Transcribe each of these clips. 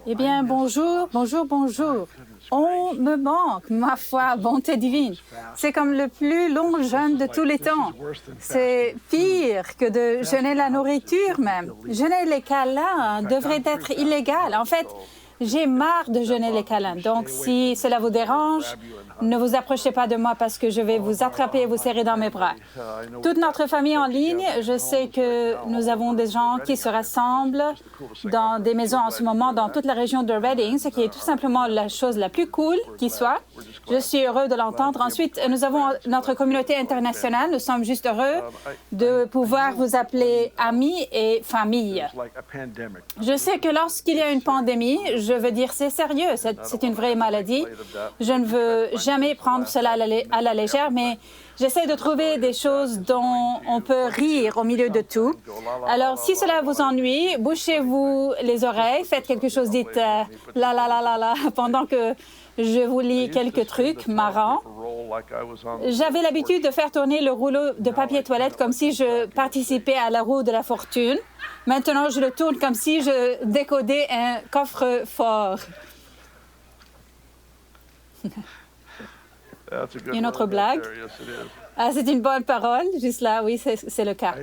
Eh bien, bonjour, bonjour, bonjour. On me manque, ma foi, bonté divine. C'est comme le plus long jeûne de tous les temps. C'est pire que de jeûner la nourriture même. Jeûner les câlins devrait être illégal. En fait, j'ai marre de jeûner les câlins. Donc, si cela vous dérange, ne vous approchez pas de moi parce que je vais vous attraper et vous serrer dans mes bras. Toute notre famille en ligne, je sais que nous avons des gens qui se rassemblent dans des maisons en ce moment dans toute la région de Reading, ce qui est tout simplement la chose la plus cool qui soit. Je suis heureux de l'entendre. Ensuite, nous avons notre communauté internationale. Nous sommes juste heureux de pouvoir vous appeler amis et famille. Je sais que lorsqu'il y a une pandémie, je veux dire c'est sérieux, c'est une vraie maladie. Je ne veux jamais prendre cela à la légère, mais j'essaie de trouver des choses dont on peut rire au milieu de tout. Alors, si cela vous ennuie, bouchez-vous les oreilles, faites quelque chose, dites la la la la la pendant que je vous lis quelques trucs marrants. J'avais l'habitude de faire tourner le rouleau de papier toilette comme si je participais à la roue de la fortune. Maintenant, je le tourne comme si je décodais un coffre-fort. Une autre blague. Ah, c'est une bonne parole, juste là, oui, c'est le cas.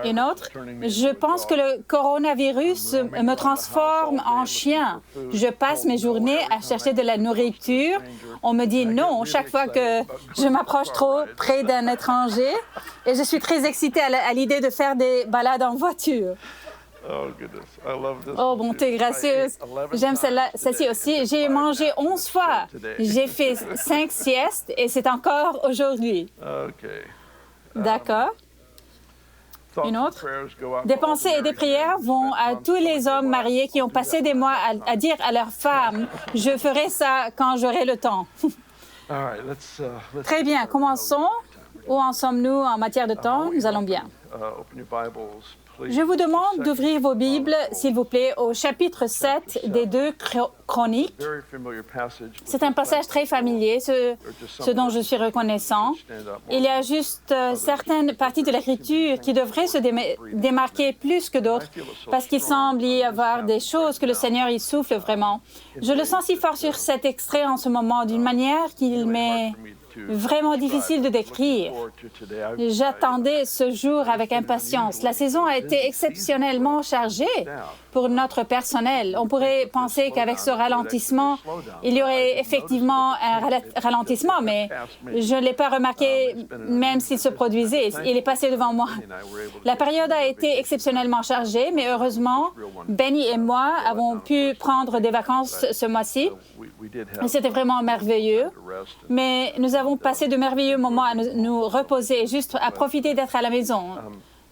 Une autre. Je pense que le coronavirus me transforme en chien. Je passe mes journées à chercher de la nourriture. On me dit non chaque fois que je m'approche trop près d'un étranger. Et je suis très excitée à l'idée de faire des balades en voiture. Oh, bonté gracieuse. J'aime celle-ci aussi. J'ai mangé 11 fois. J'ai fait 5 siestes et c'est encore aujourd'hui. D'accord. Une autre. Des pensées et des prières vont à tous les hommes mariés qui ont passé des mois à dire à leurs femmes « Je ferai ça quand j'aurai le temps ». Très bien, commençons. Où en sommes-nous en matière de temps? Nous allons bien. Je vous demande d'ouvrir vos Bibles, s'il vous plaît, au chapitre 7 des 2 Chroniques. C'est un passage très familier, ce dont je suis reconnaissant. Il y a juste certaines parties de l'Écriture qui devraient se démarquer plus que d'autres parce qu'il semble y avoir des choses que le Seigneur y souffle vraiment. Je le sens si fort sur cet extrait en ce moment d'une manière qu'il m'est vraiment difficile de décrire. J'attendais ce jour avec impatience. La saison a été exceptionnellement chargée pour notre personnel. On pourrait penser qu'avec ce ralentissement, il y aurait effectivement un ralentissement, mais je ne l'ai pas remarqué même s'il se produisait. Il est passé devant moi. La période a été exceptionnellement chargée, mais heureusement, Benny et moi avons pu prendre des vacances ce mois-ci. C'était vraiment merveilleux, mais nous avons passé de merveilleux moments à nous reposer, juste à profiter d'être à la maison.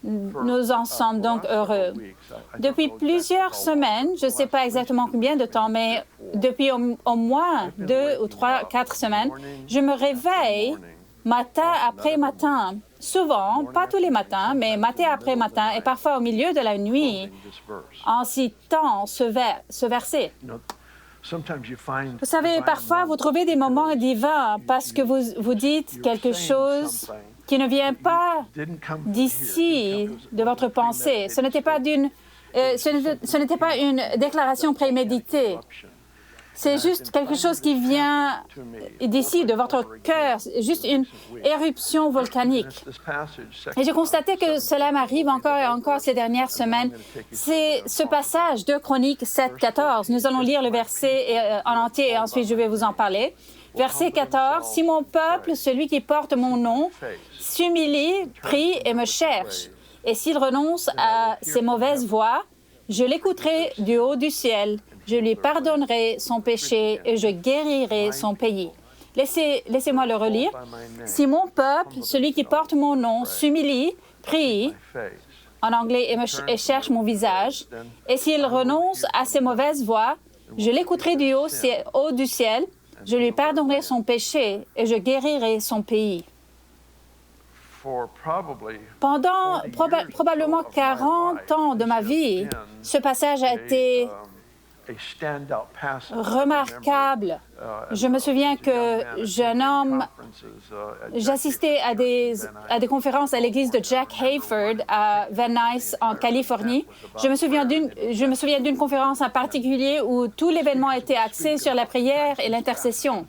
Nous en sommes donc heureux. Depuis plusieurs semaines, je ne sais pas exactement combien de temps, mais depuis au moins 2 ou 3, 4 semaines, je me réveille matin après matin. Souvent, pas tous les matins, mais matin après matin et parfois au milieu de la nuit, en citant ce verset. Vous savez, parfois, vous trouvez des moments divins parce que vous dites quelque chose qui ne vient pas d'ici, de votre pensée. Ce n'était pas une déclaration préméditée. C'est juste quelque chose qui vient d'ici, de votre cœur, juste une éruption volcanique. Et j'ai constaté que cela m'arrive encore et encore ces dernières semaines. C'est ce passage de Chroniques 7, 14. Nous allons lire le verset en entier et ensuite je vais vous en parler. Verset 14. « Si mon peuple, celui qui porte mon nom, s'humilie, prie et me cherche, et s'il renonce à ses mauvaises voies, je l'écouterai du haut du ciel. Je lui pardonnerai son péché et je guérirai son pays. » Laissez-moi le relire. « Si mon peuple, celui qui porte mon nom, s'humilie, prie, en anglais, et cherche mon visage, et s'il renonce à ses mauvaises voies, je l'écouterai du haut du ciel, je lui pardonnerai son péché et je guérirai son pays. » Pendant probablement 40 ans de ma vie, ce passage a été remarquable. Je me souviens que jeune homme, j'assistais à des conférences à l'église de Jack Hayford à Van Nuys, en Californie. Je me souviens d'une conférence en particulier où tout l'événement était axé sur la prière et l'intercession.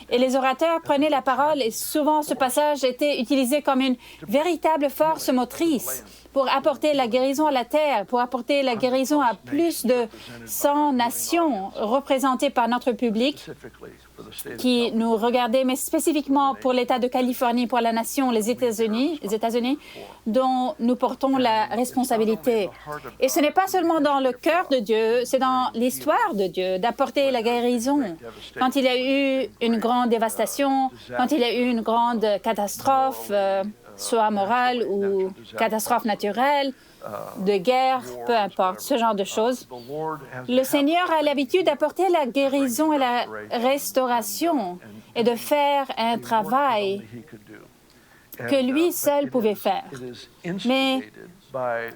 Et les orateurs prenaient la parole et souvent ce passage était utilisé comme une véritable force motrice pour apporter la guérison à la terre, pour apporter la guérison à plus de 100 nations représentées par notre public qui nous regardait, mais spécifiquement pour l'État de Californie, pour la nation, les États-Unis, dont nous portons la responsabilité. Et ce n'est pas seulement dans le cœur de Dieu, c'est dans l'histoire de Dieu d'apporter la guérison. Quand il y a eu une grande dévastation, quand il y a eu une grande catastrophe, soit morale ou catastrophe naturelle, de guerre, peu importe, ce genre de choses. Le Seigneur a l'habitude d'apporter la guérison et la restauration et de faire un travail que lui seul pouvait faire. Mais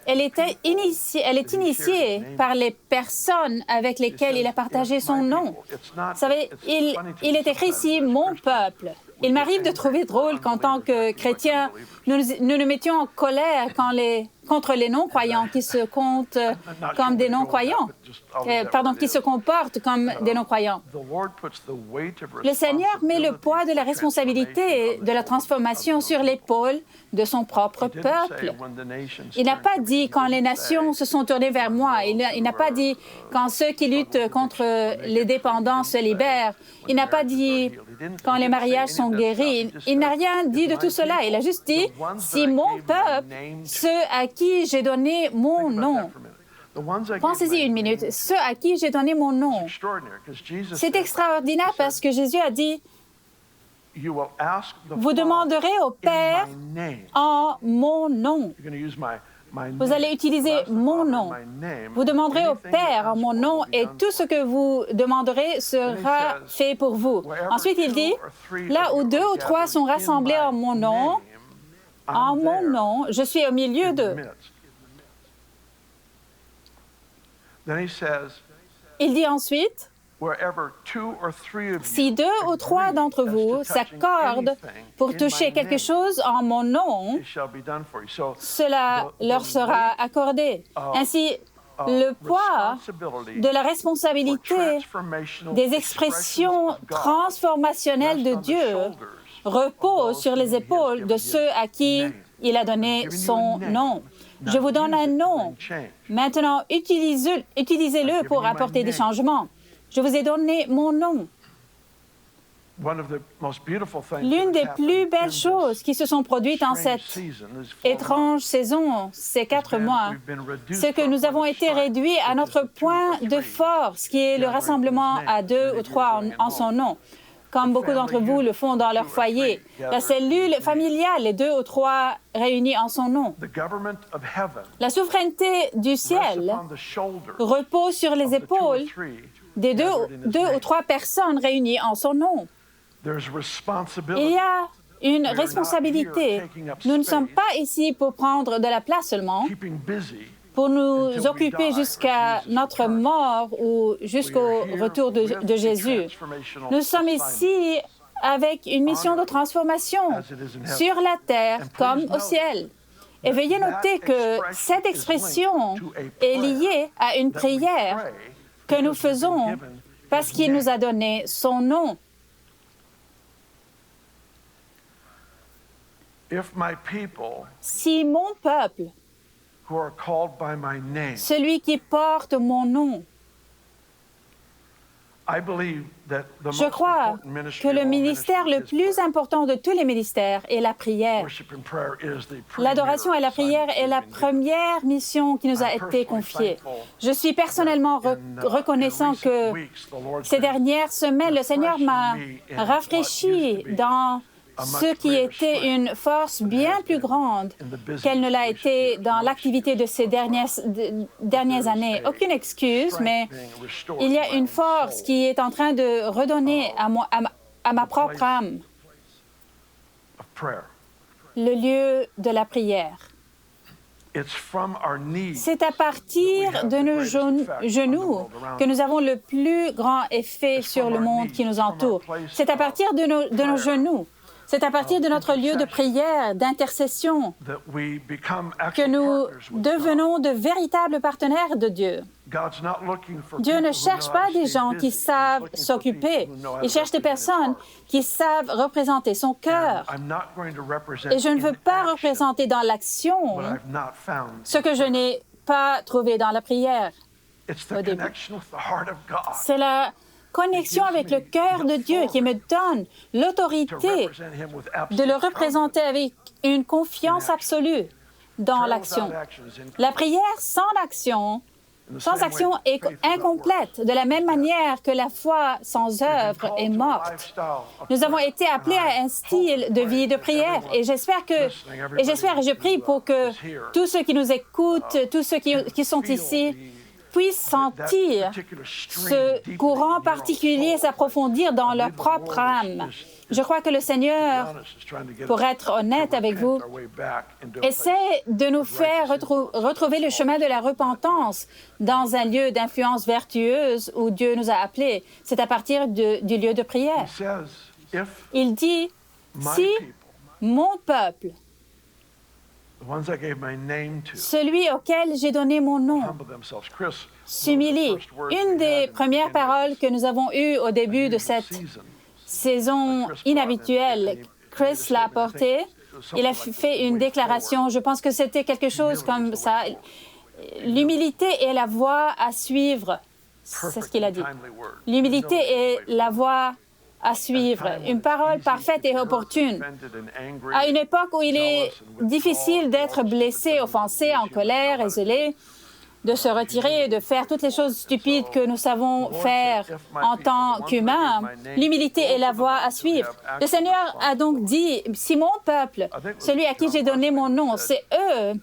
elle est initiée par les personnes avec lesquelles il a partagé son nom. Vous savez, il est écrit ici « mon peuple ». Il m'arrive de trouver drôle qu'en tant que chrétiens, nous nous mettions en colère contre les non-croyants qui se comptent comme des non-croyants, qui se comportent comme des non-croyants. Le Seigneur met le poids de la responsabilité de la transformation sur l'épaule de son propre peuple. Il n'a pas dit quand les nations se sont tournées vers moi. Il n'a pas dit quand ceux qui luttent contre les dépendants se libèrent. Il n'a pas dit quand les mariages sont guéris. Il n'a rien dit de tout cela. Il a juste dit, si mon peuple, ceux à qui j'ai donné mon nom. Pensez-y une minute. Ceux à qui j'ai donné mon nom. C'est extraordinaire parce que Jésus a dit, vous demanderez au Père en mon nom. Vous allez utiliser mon nom. Vous demanderez au Père en mon nom et tout ce que vous demanderez sera fait pour vous. Ensuite, il dit, là où 2 ou 3 sont rassemblés en mon nom, je suis au milieu d'eux. Il dit ensuite, si 2 ou 3 d'entre vous s'accordent pour toucher quelque chose en mon nom, cela leur sera accordé. Ainsi, le poids de la responsabilité des expressions transformationnelles de Dieu repose sur les épaules de ceux à qui il a donné son nom. Je vous donne un nom. Maintenant, utilisez-le pour apporter des changements. Je vous ai donné mon nom. L'une des plus belles choses qui se sont produites en cette étrange saison, ces 4 mois, c'est que nous avons été réduits à notre point de force, qui est le rassemblement à 2 ou 3 en son nom, comme beaucoup d'entre vous le font dans leur foyer. La cellule familiale, les 2 ou 3 réunis en son nom. La souveraineté du ciel repose sur les épaules des 2 ou 3 personnes réunies en son nom. Il y a une responsabilité. Nous ne sommes pas ici pour prendre de la place seulement, pour nous occuper jusqu'à notre mort ou jusqu'au retour de Jésus. Nous sommes ici avec une mission de transformation sur la terre comme au ciel. Et veuillez noter que cette expression est liée à une prière que nous faisons parce qu'il nous a donné son nom. Si mon peuple, celui qui porte mon nom, je crois que le ministère le plus important de tous les ministères est la prière. L'adoration et la prière est la première mission qui nous a été confiée. Je suis personnellement reconnaissant que ces dernières semaines, le Seigneur m'a rafraîchi dans ce qui était une force bien plus grande qu'elle ne l'a été dans l'activité de ces dernières années. Aucune excuse, mais il y a une force qui est en train de redonner à ma propre âme le lieu de la prière. C'est à partir de nos genoux que nous avons le plus grand effet sur le monde qui nous entoure. C'est à partir de nos genoux. C'est à partir de notre lieu de prière, d'intercession, que nous devenons de véritables partenaires de Dieu. Dieu ne cherche pas des gens qui savent s'occuper. Il cherche des personnes qui savent représenter son cœur. Et je ne veux pas représenter dans l'action ce que je n'ai pas trouvé dans la prière au début. C'est la connexion avec le cœur de Dieu qui me donne l'autorité de le représenter avec une confiance absolue dans l'action. La prière sans action est incomplète, de la même manière que la foi sans œuvre est morte. Nous avons été appelés à un style de vie de prière et j'espère et je prie pour que tous ceux qui nous écoutent, tous ceux qui sont ici, puissent sentir ce courant particulier s'approfondir dans leur propre âme. Je crois que le Seigneur, pour être honnête avec vous, essaie de nous faire retrouver le chemin de la repentance dans un lieu d'influence vertueuse où Dieu nous a appelés. C'est à partir du lieu de prière. Il dit, si mon peuple, celui auquel j'ai donné mon nom, s'humilie. Une des premières paroles que nous avons eues au début de cette saison inhabituelle, Chris l'a apportée. Il a fait une déclaration. Je pense que c'était quelque chose comme ça. L'humilité est la voie à suivre. C'est ce qu'il a dit. L'humilité est la voie à suivre, une parole parfaite et opportune. À une époque où il est difficile d'être blessé, offensé, en colère, isolé, de se retirer et de faire toutes les choses stupides que nous savons faire en tant qu'humains, l'humilité est la voie à suivre. Le Seigneur a donc dit, si mon peuple, celui à qui j'ai donné mon nom, c'est eux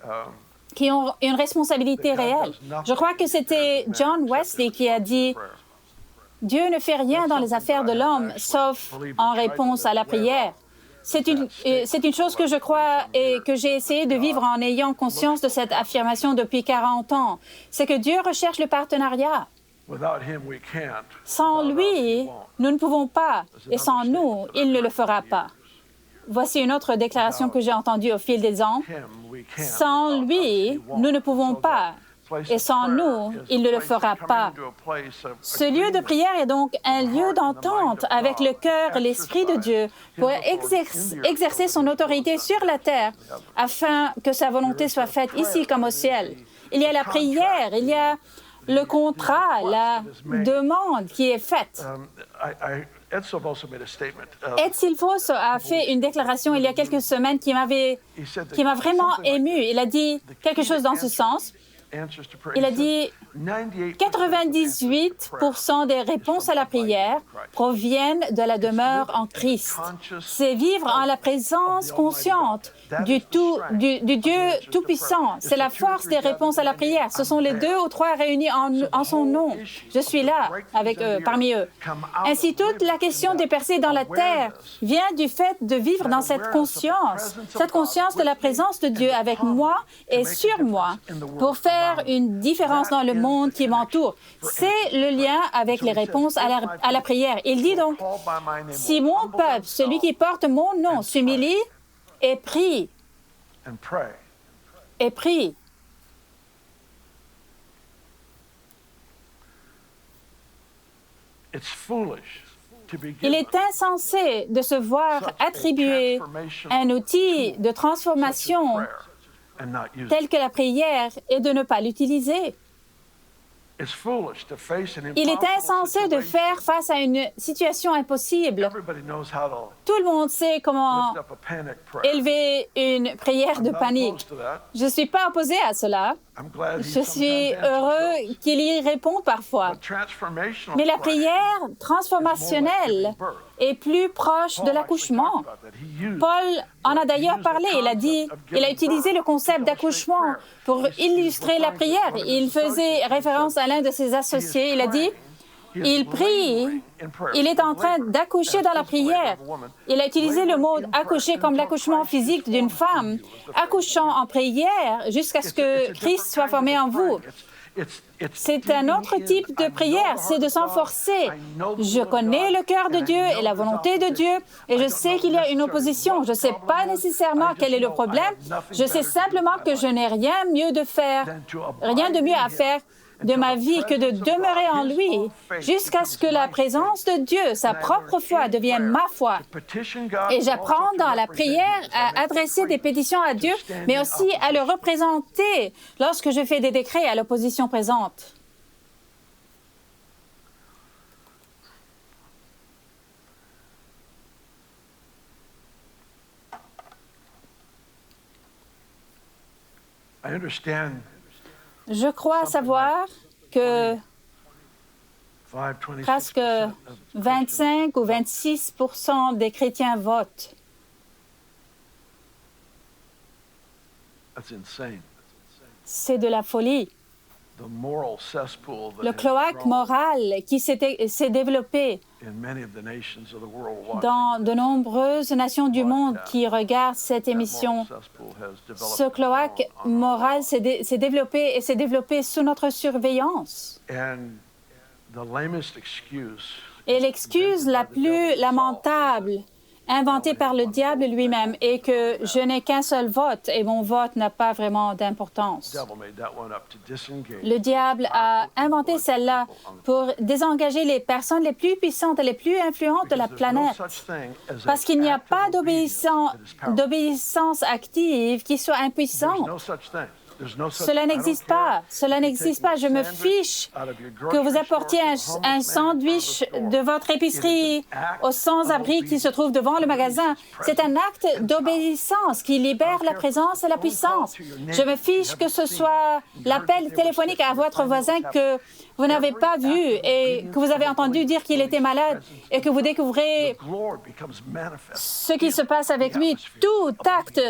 qui ont une responsabilité réelle. Je crois que c'était John Wesley qui a dit, Dieu ne fait rien dans les affaires de l'homme, sauf en réponse à la prière. C'est une chose que je crois et que j'ai essayé de vivre en ayant conscience de cette affirmation depuis 40 ans. C'est que Dieu recherche le partenariat. Sans lui, nous ne pouvons pas, et sans nous, il ne le fera pas. Voici une autre déclaration que j'ai entendue au fil des ans. Sans lui, nous ne pouvons pas. Et sans nous, il ne le fera pas. Ce lieu de prière est donc un lieu d'entente avec le cœur et l'Esprit de Dieu pour exercer son autorité sur la terre afin que sa volonté soit faite ici comme au ciel. Il y a la prière, il y a le contrat, la demande qui est faite. Ed Silvoso a fait une déclaration il y a quelques semaines qui m'a vraiment ému. Il a dit quelque chose dans ce sens. Il a dit 98% des réponses à la prière proviennent de la demeure en Christ. C'est vivre en la présence consciente du Dieu Tout-Puissant. C'est la force des réponses à la prière. Ce sont les 2 ou 3 réunis en son nom. Je suis là avec eux, parmi eux. Ainsi, toute la question des percées dans la terre vient du fait de vivre dans cette conscience de la présence de Dieu avec moi et sur moi pour faire une différence dans le monde qui m'entoure. C'est le lien avec les réponses à la prière. Il dit donc, si mon peuple, celui qui porte mon nom, s'humilie et prie, il est insensé de se voir attribuer un outil de transformation tel que la prière et de ne pas l'utiliser. Il est insensé de faire face à une situation impossible. Tout le monde sait comment élever une prière de panique. Je ne suis pas opposé à cela. Je suis heureux qu'il y réponde parfois. Mais la prière transformationnelle est plus proche de l'accouchement. Paul en a d'ailleurs parlé. Il a utilisé le concept d'accouchement pour illustrer la prière. Il faisait référence à l'un de ses associés. Il a dit, Il prie, il est en train d'accoucher dans la prière. Il a utilisé le mot accoucher comme l'accouchement physique d'une femme, accouchant en prière jusqu'à ce que Christ soit formé en vous. C'est un autre type de prière, c'est de s'enforcer. Je connais le cœur de Dieu et la volonté de Dieu, et je sais qu'il y a une opposition. Je ne sais pas nécessairement quel est le problème. Je sais simplement que je n'ai rien de mieux à faire de ma vie que de demeurer en lui jusqu'à ce que la présence de Dieu, sa propre foi, devienne ma foi. Et j'apprends dans la prière à adresser des pétitions à Dieu, mais aussi à le représenter lorsque je fais des décrets à l'opposition présente. Je crois savoir que presque 25 ou 26 % des chrétiens votent. C'est de la folie. Le cloaque moral qui s'est développé dans de nombreuses nations du monde qui regardent cette émission. Ce cloaque moral s'est développé et s'est développé sous notre surveillance. Et l'excuse la plus lamentable inventée par le diable lui-même est que je n'ai qu'un seul vote et mon vote n'a pas vraiment d'importance. Le diable a inventé celle-là pour désengager les personnes les plus puissantes et les plus influentes de la planète. Parce qu'il n'y a pas d'obéissance active qui soit impuissante. Cela n'existe pas. Cela n'existe pas. Je me fiche que vous apportiez un sandwich de votre épicerie aux sans-abri qui se trouve devant le magasin. C'est un acte d'obéissance qui libère la présence et la puissance. Je me fiche que ce soit l'appel téléphonique à votre voisin que vous n'avez pas vu et que vous avez entendu dire qu'il était malade et que vous découvrez ce qui se passe avec lui. Tout acte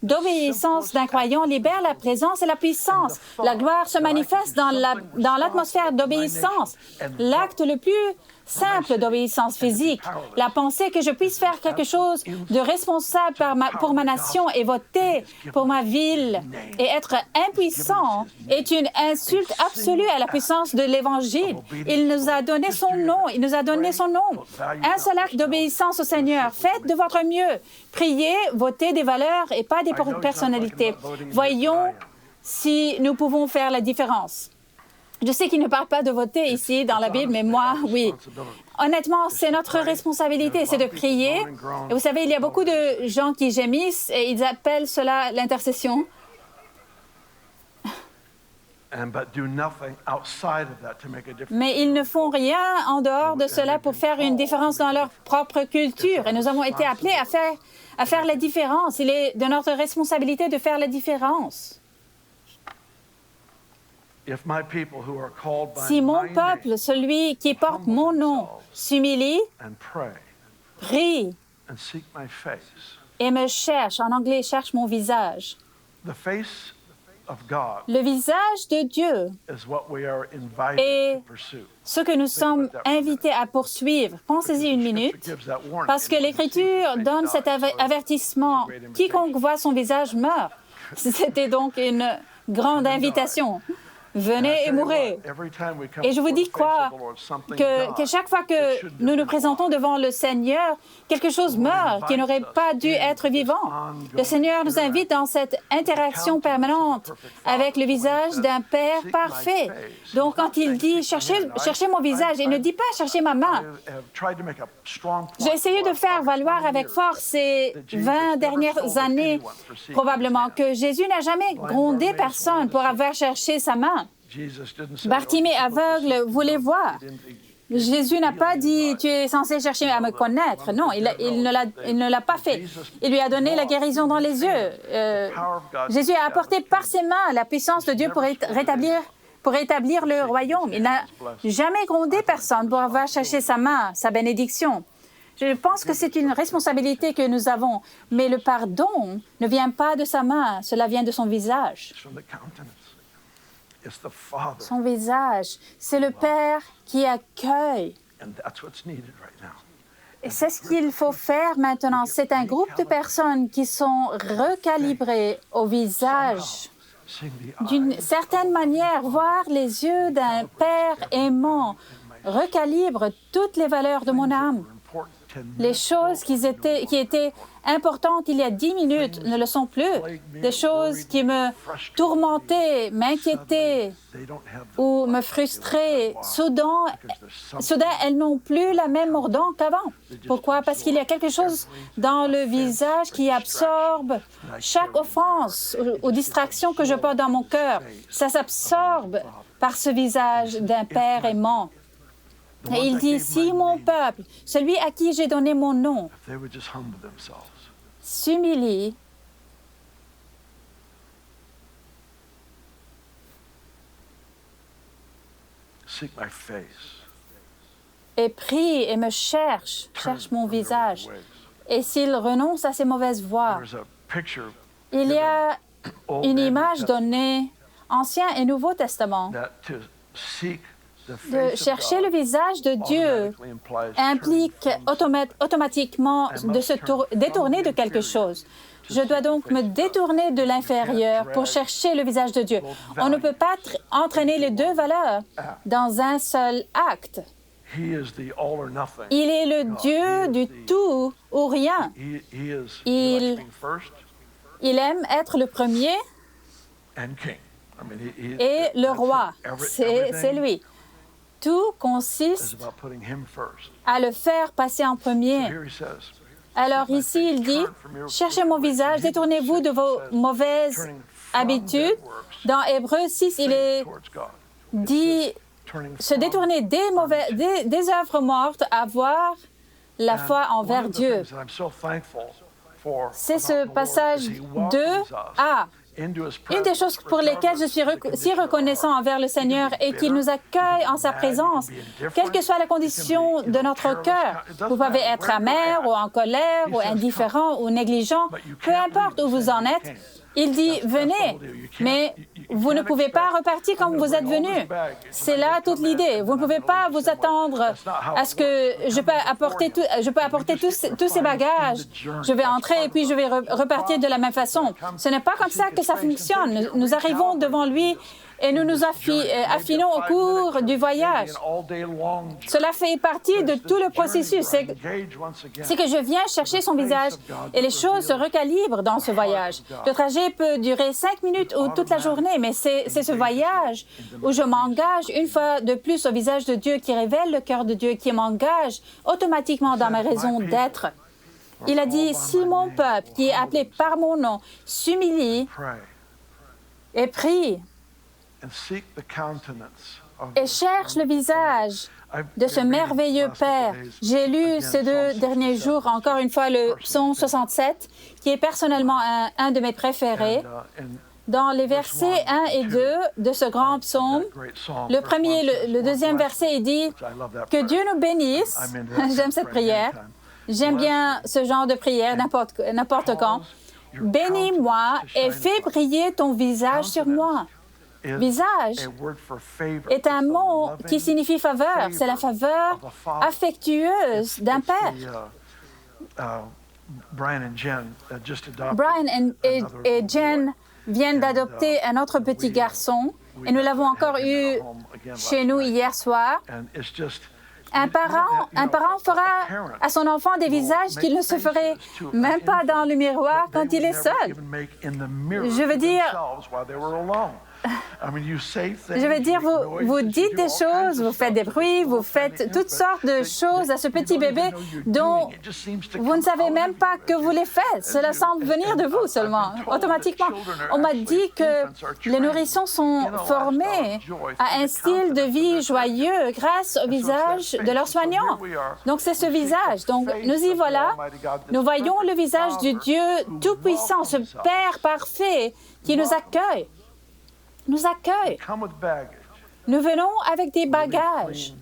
d'obéissance d'un croyant libère la présence et la puissance. La gloire se manifeste dans l'atmosphère d'obéissance. L'acte le plus simple d'obéissance physique, la pensée que je puisse faire quelque chose de responsable pour ma nation et voter pour ma ville et être impuissant est une insulte absolue à la puissance de l'Évangile. Il nous a donné son nom. Il nous a donné son nom. Un seul acte d'obéissance au Seigneur. Faites de votre mieux. Priez, votez des valeurs et pas des personnalités. Voyons si nous pouvons faire la différence. Je sais qu'il ne parle pas de voter ici dans la Bible, mais moi, oui. Honnêtement, c'est notre responsabilité, c'est de prier. Et vous savez, il y a beaucoup de gens qui gémissent et ils appellent cela l'intercession. Mais ils ne font rien en dehors de cela pour faire une différence dans leur propre culture. Et nous avons été appelés à faire la différence. Il est de notre responsabilité de faire la différence. Si mon peuple, celui qui porte mon nom, s'humilie, prie et me cherche, en anglais, cherche mon visage. Le visage de Dieu est ce que nous sommes invités à poursuivre. Pensez-y une minute, parce que l'Écriture donne cet avertissement. Quiconque voit son visage meurt. C'était donc une grande invitation. Venez et mourrez. Et je vous dis quoi? Que chaque fois que nous nous présentons devant le Seigneur, quelque chose meurt qui n'aurait pas dû être vivant. Le Seigneur nous invite dans cette interaction permanente avec le visage d'un Père parfait. Donc, quand il dit « cherchez mon visage », il ne dit pas « cherchez ma main ». J'ai essayé de faire valoir avec force ces 20 dernières années, probablement, que Jésus n'a jamais grondé personne pour avoir cherché sa main. Bartimée aveugle voulait voir. Jésus n'a pas dit « tu es censé chercher à me connaître ». Non, il ne l'a pas fait. Il lui a donné la guérison dans les yeux. Jésus a apporté par ses mains la puissance de Dieu pour rétablir le royaume. Il n'a jamais grondé personne pour avoir cherché sa main, sa bénédiction. Je pense que c'est une responsabilité que nous avons, mais le pardon ne vient pas de sa main, cela vient de son visage. Son visage, c'est le Père qui accueille. Et c'est ce qu'il faut faire maintenant. C'est un groupe de personnes qui sont recalibrées au visage. D'une certaine manière, voir les yeux d'un Père aimant recalibre toutes les valeurs de mon âme. Les choses qui étaient importantes il y a 10 minutes ne le sont plus. Des choses qui me tourmentaient, m'inquiétaient ou me frustraient, soudain, elles n'ont plus la même mordant qu'avant. Pourquoi? Parce qu'il y a quelque chose dans le visage qui absorbe chaque offense ou distraction que je porte dans mon cœur. Ça s'absorbe par ce visage d'un Père aimant. Et il dit, si mon peuple, celui à qui j'ai donné mon nom, s'humilie, et prie et me cherche mon visage, et s'il renonce à ses mauvaises voies, il y a une image donnée, Ancien et Nouveau Testament. De chercher le visage de Dieu implique automatiquement de se détourner de quelque chose. Je dois donc me détourner de l'inférieur pour chercher le visage de Dieu. On ne peut pas entraîner les deux valeurs dans un seul acte. Il est le Dieu du tout ou rien. Il aime être le premier et le roi. C'est lui. Tout consiste à le faire passer en premier. Alors ici, il dit, « Cherchez mon visage, détournez-vous de vos mauvaises habitudes. » Dans Hébreux 6, il est dit, « Se détourner des œuvres mortes, avoir la foi envers Dieu. » C'est ce passage 2a. Une des choses pour lesquelles je suis si reconnaissant envers le Seigneur est qu'il nous accueille en sa présence, quelle que soit la condition de notre cœur. Vous pouvez être amer ou en colère ou indifférent ou négligent, peu importe où vous en êtes. Il dit, venez, mais vous ne pouvez pas repartir comme vous êtes venu. C'est là toute l'idée. Vous ne pouvez pas vous attendre à ce que je peux apporter tous ces bagages. Je vais entrer et puis je vais repartir de la même façon. Ce n'est pas comme ça que ça fonctionne. Nous arrivons devant lui et nous nous affinons au cours du voyage. Cela fait partie de tout le processus. C'est que je viens chercher son visage et les choses se recalibrent dans ce voyage. Le trajet peut durer 5 minutes ou toute la journée, mais c'est ce voyage où je m'engage une fois de plus au visage de Dieu qui révèle le cœur de Dieu, qui m'engage automatiquement dans ma raison d'être. Il a dit, si mon peuple, qui est appelé par mon nom, s'humilie et prie, et cherche le visage de ce merveilleux Père. J'ai lu ces 2 derniers jours, encore une fois, le psaume 67, qui est personnellement un de mes préférés. Dans les versets 1 et 2 de ce grand psaume, le deuxième verset, il dit « Que Dieu nous bénisse ». J'aime cette prière. J'aime bien ce genre de prière, n'importe quand. « Bénis-moi et fais briller ton visage sur moi ». Visage est un mot qui signifie faveur. C'est la faveur affectueuse d'un père. Brian et Jen viennent d'adopter un autre petit garçon et nous l'avons encore eu chez nous hier soir. Un parent fera à son enfant des visages qu'il ne se ferait même pas dans le miroir quand il est seul. Je veux dire, vous dites des choses, vous faites des bruits, vous faites toutes sortes de choses à ce petit bébé dont vous ne savez même pas que vous les faites. Cela semble venir de vous seulement, automatiquement. On m'a dit que les nourrissons sont formés à un style de vie joyeux grâce au visage de leurs soignants. Donc, c'est ce visage. Donc, nous y voilà. Nous voyons le visage du Dieu Tout-Puissant, ce Père parfait qui nous accueille. Nous venons avec des bagages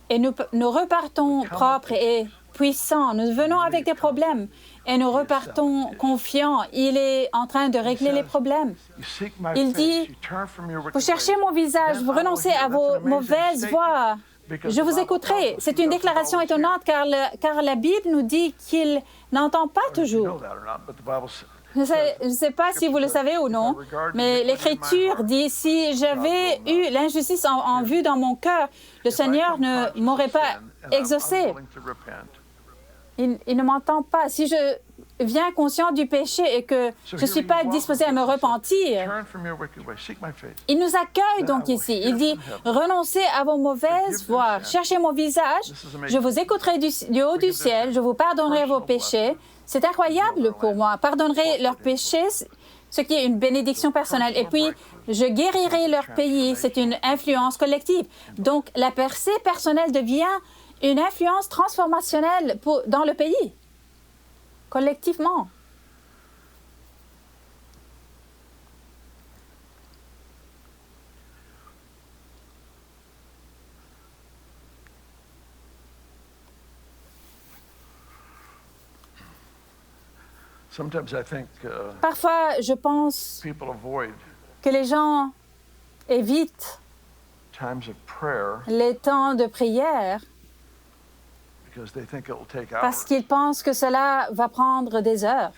et nous repartons propres et puissant. Nous venons avec des problèmes et nous repartons confiants. Il est en train de régler les problèmes. Il dit, vous cherchez mon visage, vous renoncez à vos mauvaises voies. Je vous écouterai. C'est une déclaration étonnante car la Bible nous dit qu'il n'entend pas toujours. Je ne sais pas si vous le savez ou non, mais l'Écriture dit, si j'avais eu l'injustice en vue dans mon cœur, le Seigneur ne m'aurait pas exaucé. Il ne m'entend pas. Si je viens conscient du péché et que je ne suis pas disposé à me repentir, il nous accueille donc ici. Il dit, renoncez à vos mauvaises voies, cherchez mon visage, je vous écouterai du haut du ciel, je vous pardonnerai vos péchés. C'est incroyable pour moi. Pardonnerai leurs péchés, ce qui est une bénédiction personnelle. Et puis, je guérirai leur pays. C'est une influence collective. Donc, la percée personnelle devient une influence transformationnelle dans le pays, collectivement. Parfois, je pense que les gens évitent les temps de prière parce qu'ils pensent que cela va prendre des heures.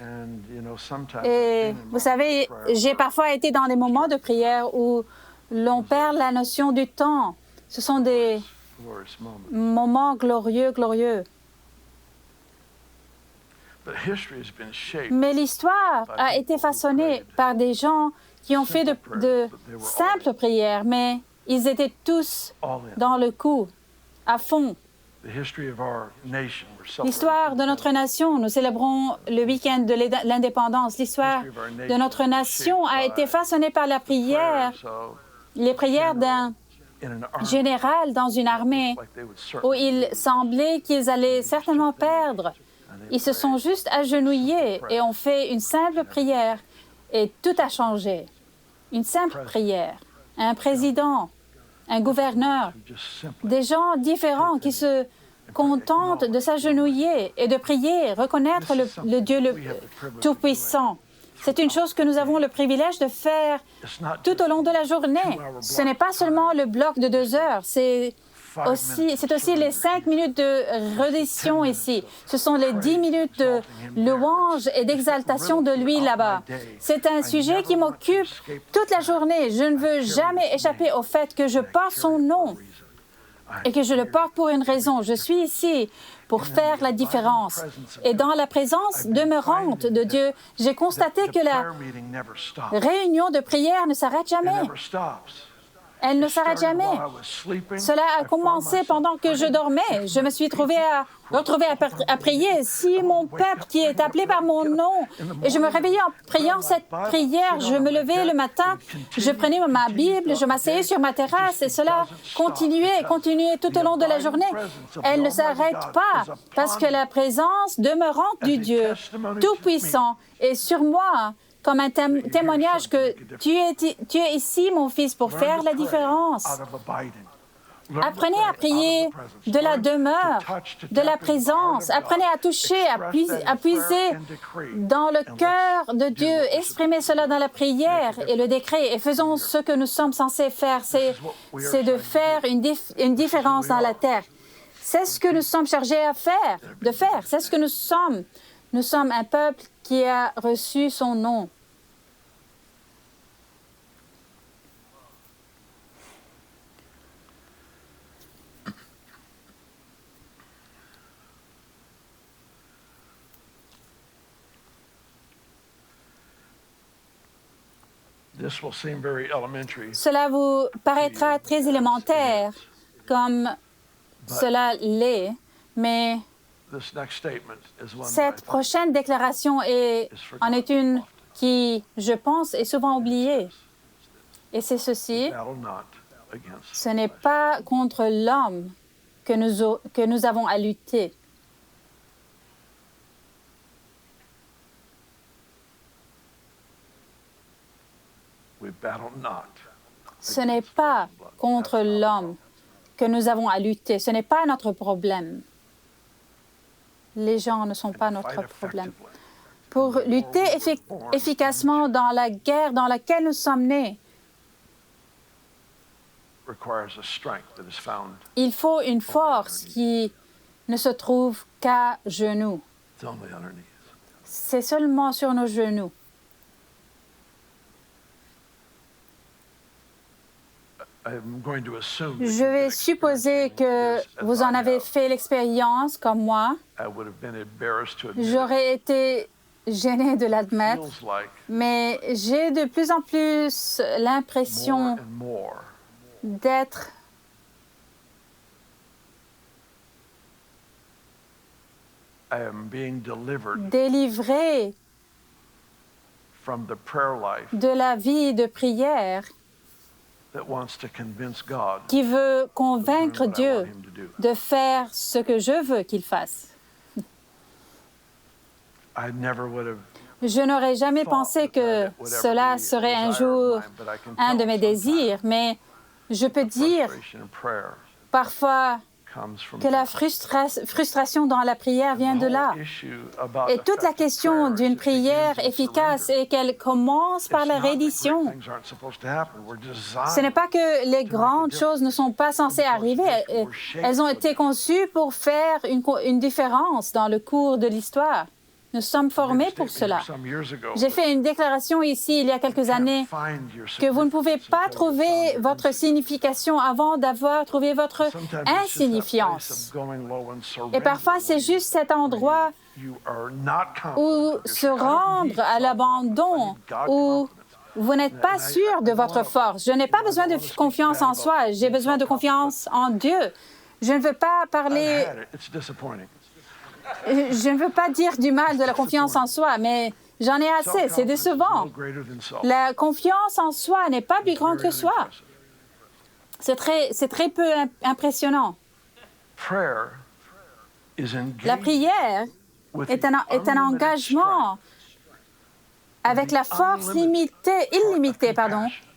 Et vous savez, j'ai parfois été dans des moments de prière où l'on perd la notion du temps. Ce sont des moments glorieux, glorieux. Mais l'histoire a été façonnée par des gens qui ont fait de simples prières, mais ils étaient tous dans le coup, à fond. L'histoire de notre nation, nous célébrons le week-end de l'indépendance. L'histoire de notre nation a été façonnée par la prière, les prières d'un général dans une armée où il semblait qu'ils allaient certainement perdre. Ils se sont juste agenouillés et ont fait une simple prière et tout a changé. Une simple prière. Un président, un gouverneur, des gens différents qui se contentent de s'agenouiller et de prier, reconnaître le Dieu Tout-Puissant. C'est une chose que nous avons le privilège de faire tout au long de la journée. Ce n'est pas seulement le bloc de 2 heures, c'est aussi les 5 minutes de reddition ici. Ce sont les 10 minutes de louange et d'exaltation de lui là-bas. C'est un sujet qui m'occupe toute la journée. Je ne veux jamais échapper au fait que je porte son nom et que je le porte pour une raison. Je suis ici pour faire la différence. Et dans la présence demeurante de Dieu, j'ai constaté que la réunion de prière ne s'arrête jamais. Elle ne s'arrête jamais. Cela a commencé pendant que je dormais. Je me suis retrouvée à prier. Si mon peuple qui est appelé par mon nom, et je me réveillais en priant cette prière, je me levais le matin, je prenais ma Bible, je m'asseyais sur ma terrasse et cela continuait tout au long de la journée. Elle ne s'arrête pas parce que la présence demeurante du Dieu Tout-Puissant est sur moi, comme un témoignage que tu es ici, mon fils, pour faire la différence. Apprenez à prier de la demeure, de la présence. Apprenez à toucher, à puiser dans le cœur de Dieu. Exprimez cela dans la prière et le décret. Et faisons ce que nous sommes censés faire, c'est de faire une différence dans la terre. C'est ce que nous sommes chargés de faire. C'est ce que nous sommes. Nous sommes un peuple qui a reçu son nom. Cela vous paraîtra très élémentaire, comme cela l'est, mais cette prochaine déclaration en est une qui, je pense, est souvent oubliée. Et c'est ceci: ce n'est pas contre l'homme que nous avons à lutter. Ce n'est pas contre l'homme que nous avons à lutter. Ce n'est pas notre problème. Les gens ne sont pas notre problème. Pour lutter efficacement dans la guerre dans laquelle nous sommes nés, il faut une force qui ne se trouve qu'à genoux. C'est seulement sur nos genoux. Je vais supposer que vous en avez fait l'expérience comme moi. J'aurais été gênée de l'admettre, mais j'ai de plus en plus l'impression d'être délivré de la vie de prière qui veut convaincre Dieu de faire ce que je veux qu'il fasse. Je n'aurais jamais pensé que cela serait un jour un de mes désirs, mais je peux dire parfois que la frustration dans la prière vient de là. Et toute la question d'une prière efficace est qu'elle commence par la reddition. Ce n'est pas que les grandes choses ne sont pas censées arriver. Elles ont été conçues pour faire une différence dans le cours de l'histoire. Nous sommes formés pour cela. J'ai fait une déclaration ici, il y a quelques années, que vous ne pouvez pas trouver votre signification avant d'avoir trouvé votre insignifiance. Et parfois, c'est juste cet endroit où se rendre à l'abandon, où vous n'êtes pas sûr de votre force. Je n'ai pas besoin de confiance en soi, j'ai besoin de confiance en Dieu. Je ne veux pas parler... Je ne veux pas dire du mal de la confiance en soi, mais j'en ai assez, c'est décevant. La confiance en soi n'est pas plus grande que soi. C'est très peu impressionnant. La prière est un engagement avec la force illimitée,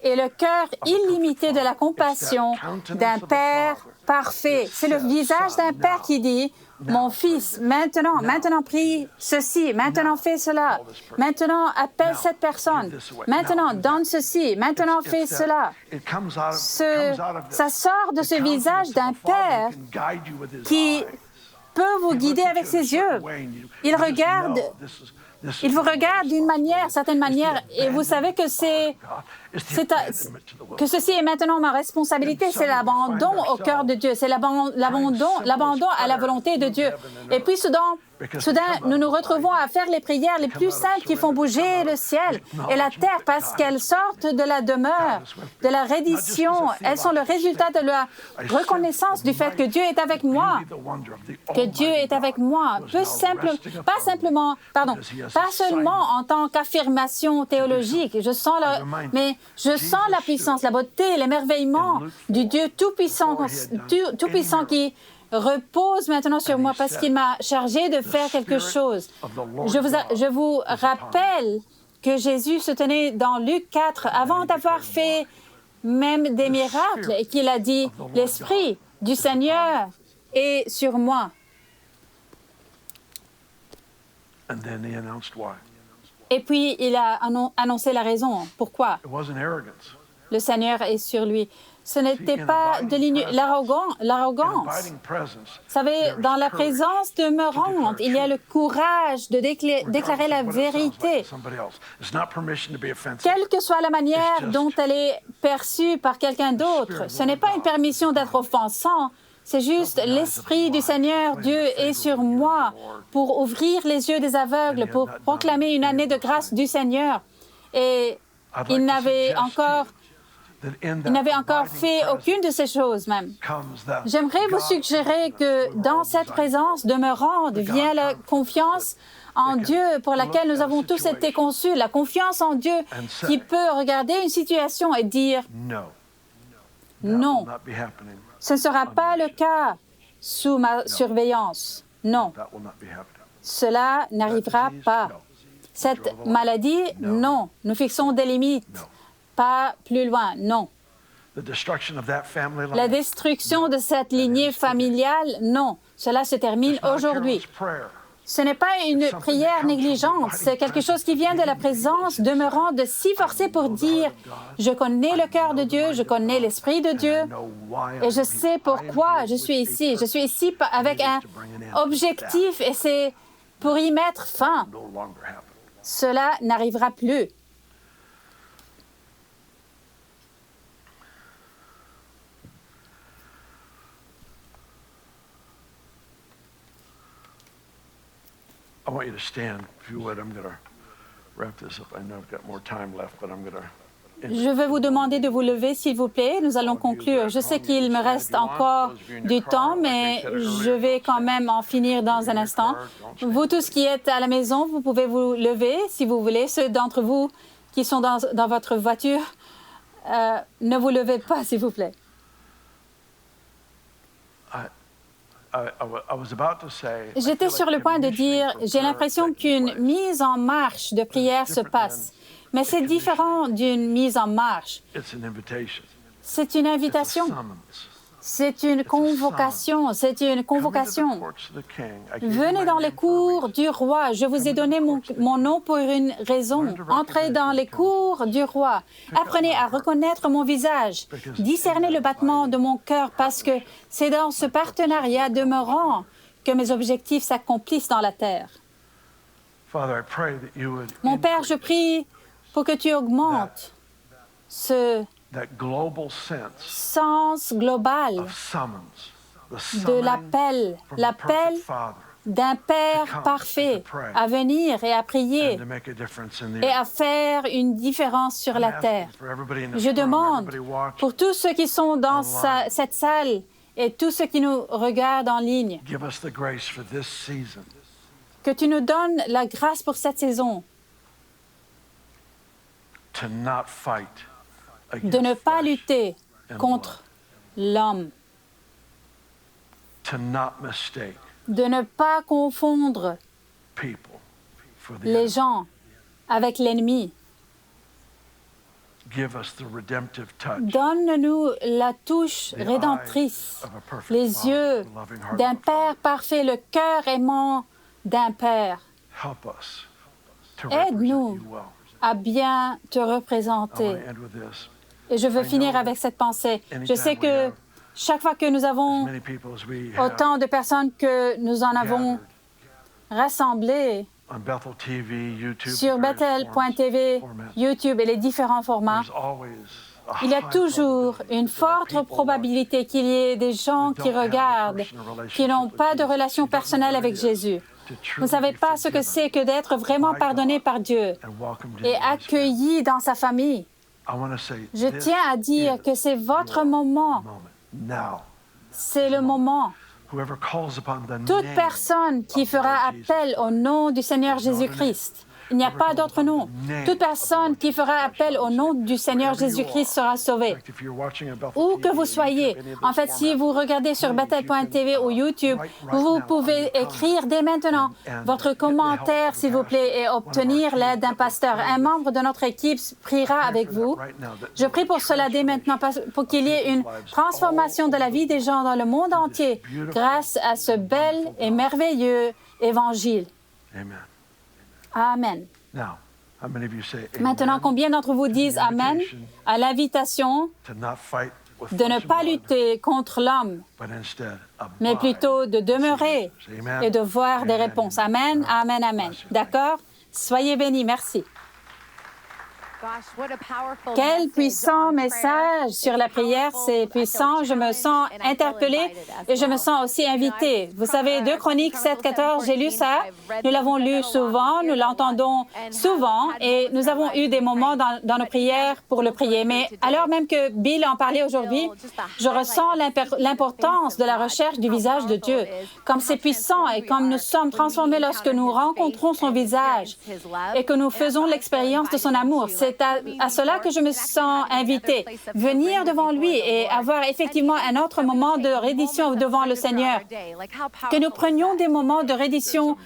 et le cœur illimité de la compassion d'un Père parfait. C'est le visage d'un Père qui dit: mon fils, maintenant prie ceci, maintenant fais cela, maintenant appelle cette personne, maintenant donne ceci, maintenant fais cela. Ça sort de ce visage d'un Père qui peut vous guider avec ses yeux. Il vous regarde d'une certaine manière, et vous savez que ceci est maintenant ma responsabilité, c'est l'abandon au cœur de Dieu, c'est l'abandon à la volonté de Dieu. Et puis soudain, nous nous retrouvons à faire les prières les plus simples qui font bouger le ciel et la terre parce qu'elles sortent de la demeure, de la reddition. Elles sont le résultat de la reconnaissance du fait que Dieu est avec moi. Que Dieu est avec moi. Pas seulement en tant qu'affirmation théologique. Mais je sens la puissance, la beauté, l'émerveillement du Dieu tout-puissant qui repose maintenant sur moi parce qu'il m'a chargé de faire quelque chose. Je vous rappelle que Jésus se tenait dans Luc 4 avant d'avoir fait même des miracles et qu'il a dit « L'Esprit du Seigneur est sur moi ». Et puis, il a annoncé la raison. Pourquoi? Le Seigneur est sur lui. Ce n'était pas de l'arrogance. Vous savez, dans la présence demeurante, il y a le courage de déclarer la vérité. Quelle que soit la manière dont elle est perçue par quelqu'un d'autre, ce n'est pas une permission d'être offensant. C'est juste l'Esprit du Seigneur, Dieu est sur moi pour ouvrir les yeux des aveugles, pour proclamer une année de grâce du Seigneur. Et il n'avait encore fait aucune de ces choses même. J'aimerais vous suggérer que dans cette présence demeurante vient la confiance en Dieu pour laquelle nous avons tous été conçus, la confiance en Dieu qui peut regarder une situation et dire « Non, ce ne sera pas le cas sous ma surveillance. Non, cela n'arrivera pas. Cette maladie, non. Nous fixons des limites. Pas plus loin, non. La destruction de cette lignée familiale, non. Cela se termine aujourd'hui. Ce n'est pas une prière négligente, c'est quelque chose qui vient de la présence demeurant de s'y forcer pour dire « Je connais le cœur de Dieu, je connais l'Esprit de Dieu et je sais pourquoi je suis ici. Je suis ici avec un objectif et c'est pour y mettre fin. Cela n'arrivera plus. » I want you to stand, if you would. I'm going to wrap this up. I know I've got more time left, but I'm going to... Je vais vous demander de vous lever, s'il vous plaît. Nous allons conclure. Je sais qu'il me reste encore du temps, mais je vais quand même en finir dans un instant. Vous tous qui êtes à la maison, vous pouvez vous lever si vous voulez. Ceux d'entre vous qui sont dans votre voiture, ne vous levez pas, s'il vous plaît. J'étais sur le point de dire, j'ai l'impression qu'une mise en marche de prière se passe. Mais c'est différent d'une mise en marche. C'est une invitation. C'est une convocation. C'est une convocation. Venez dans les cours du roi. Je vous ai donné mon nom pour une raison. Entrez dans les cours du roi. Apprenez à reconnaître mon visage. Discernez le battement de mon cœur parce que c'est dans ce partenariat demeurant que mes objectifs s'accomplissent dans la terre. Mon Père, je prie pour que tu augmentes ce sens global de l'appel d'un Père parfait à venir et à prier et à faire une différence sur la terre. Je demande pour tous ceux qui sont dans cette salle et tous ceux qui nous regardent en ligne, que tu nous donnes la grâce pour cette saison, de ne pas lutter contre l'homme, de ne pas confondre les gens avec l'ennemi. Donne-nous la touche rédemptrice, les yeux d'un Père parfait, le cœur aimant d'un Père. Aide-nous à bien te représenter. Et je veux finir avec cette pensée. Je sais que chaque fois que nous avons autant de personnes que nous en avons rassemblées sur Bethel.tv, YouTube et les différents formats, il y a toujours une forte probabilité qu'il y ait des gens qui regardent, qui n'ont pas de relation personnelle avec Jésus. Vous ne savez pas ce que c'est que d'être vraiment pardonné par Dieu et accueilli dans sa famille. Je tiens à dire que c'est votre moment. C'est le moment. Toute personne qui fera appel au nom du Seigneur Jésus-Christ, il n'y a pas d'autre nom. Toute personne qui fera appel au nom du Seigneur Jésus-Christ sera sauvée. Où que vous soyez, en fait, si vous regardez sur Bethel.tv ou YouTube, vous pouvez écrire dès maintenant votre commentaire, s'il vous plaît, et obtenir l'aide d'un pasteur. Un membre de notre équipe priera avec vous. Je prie pour cela dès maintenant, pour qu'il y ait une transformation de la vie des gens dans le monde entier grâce à ce bel et merveilleux évangile. Amen. Maintenant, combien d'entre vous disent Amen à l'invitation de ne pas lutter contre l'homme, mais plutôt de demeurer et de voir des réponses. Amen, amen, amen. D'accord? Soyez bénis. Merci. Quel puissant message sur la prière, c'est puissant. Je me sens interpellée et je me sens aussi invitée. Vous savez, 2 Chroniques 7-14, j'ai lu ça. Nous l'avons lu souvent, nous l'entendons souvent et nous avons eu des moments dans nos prières pour le prier. Mais alors même que Bill en parlait aujourd'hui, je ressens l'importance de la recherche du visage de Dieu. Comme c'est puissant et comme nous sommes transformés lorsque nous rencontrons son visage et que nous faisons l'expérience de son amour. C'est à cela que je me sens invitée. Venir devant lui et avoir effectivement un autre moment de reddition devant le Seigneur. Que nous prenions des moments de reddition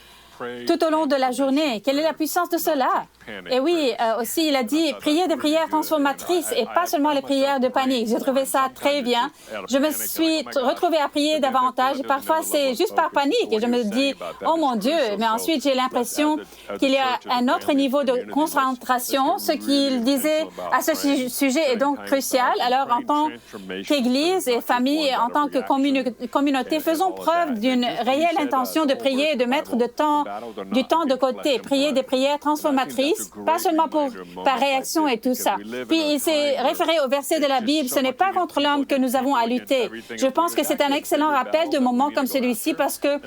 tout au long de la journée. Quelle est la puissance de cela? Et oui, aussi, il a dit, priez des prières transformatrices et pas seulement les prières de panique. J'ai trouvé ça très bien. Je me suis retrouvée à prier davantage. Et parfois, c'est juste par panique. Et je me dis, oh mon Dieu. Mais ensuite, j'ai l'impression qu'il y a un autre niveau de concentration. Ce qu'il disait à ce sujet est donc crucial. Alors, en tant qu'Église et famille, et en tant que communauté, faisons preuve d'une réelle intention de prier et de mettre du temps de côté. Prier des prières transformatrices, pas seulement par réaction et tout ça. Puis, il s'est référé au verset de la Bible, ce n'est pas contre l'homme que nous avons à lutter. Je pense que c'est un excellent rappel de moments comme celui-ci parce que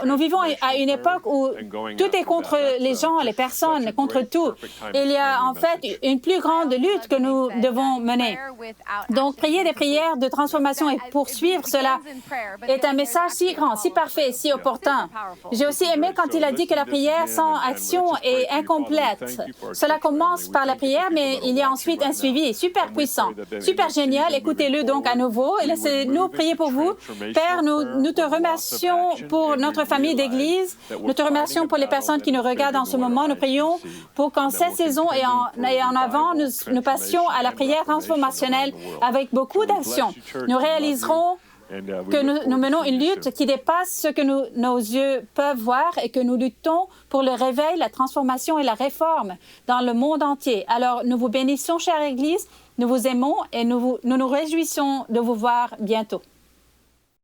nous vivons à une époque où tout est contre les gens, les personnes, contre tout. Il y a en fait une plus grande lutte que nous devons mener. Donc, prier des prières de transformation et poursuivre cela est un message si grand, si parfait, si opportun. J'ai aussi aimé quand il a dit que la prière sans action est incomplète. Cela commence par la prière, mais il y a ensuite un suivi super puissant, super génial. Écoutez-le donc à nouveau et laissez-nous prier pour vous. Père, nous te remercions pour notre famille d'Église. Nous te remercions pour les personnes qui nous regardent en ce moment. Nous prions pour qu'en cette saison et en avant, nous passions à la prière transformationnelle avec beaucoup d'action. Nous réaliserons que nous menons une lutte qui dépasse ce que nos yeux peuvent voir et que nous luttons pour le réveil, la transformation et la réforme dans le monde entier. Alors, nous vous bénissons, chère Église, nous vous aimons et nous nous réjouissons de vous voir bientôt.